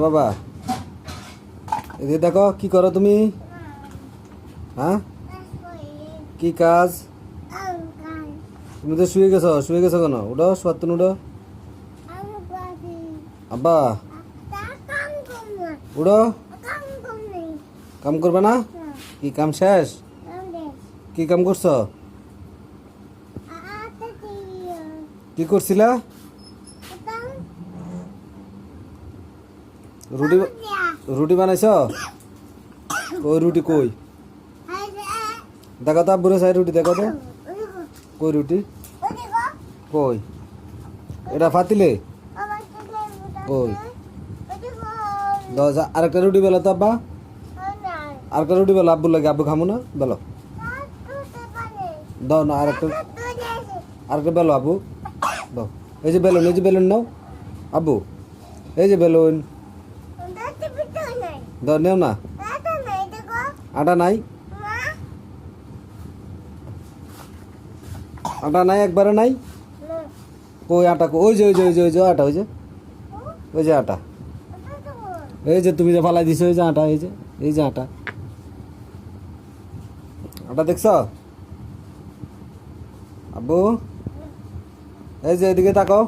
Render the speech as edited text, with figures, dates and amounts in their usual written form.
বাবা এদিকে দেখো কি করো তুমি? হ্যাঁ কি কাজ? তুমি তো শুয়ে গেছো কেন? উঠো, শোয়ার উঠো। আব্বা উঠো, কাম করবে না? কি কাম শেষ? কি কাম করছো? কি করছিলা? রুটি রুটি বানাইছ? ওই রুটি কই দেখো তো, আব্বুরে চাই রুটি দেখো তো, কই রুটি কই? এটা ফাতিলে কই? আরেকটা রুটি বেলো তো আব্বা, আরেকটা রুটি বেলো আব্বুর লাগে, আব্বু খামো না বেলো দাও না, আরেকটা বেলো আব্বু দাও। এই যে বেলুন নাও আব্বু, এই যে বেলুন দাও, নেও না। আটা নাই, আটা নাই, একবারে নাই। কই আটা? ওই যে আটা, ওই যে আটা, এই যে তুমি যে ফালাই দিছো, এই যে আটা, এই যে আটা, আটা দেখছ আব্বু? এই যে এদিকে তাকাও।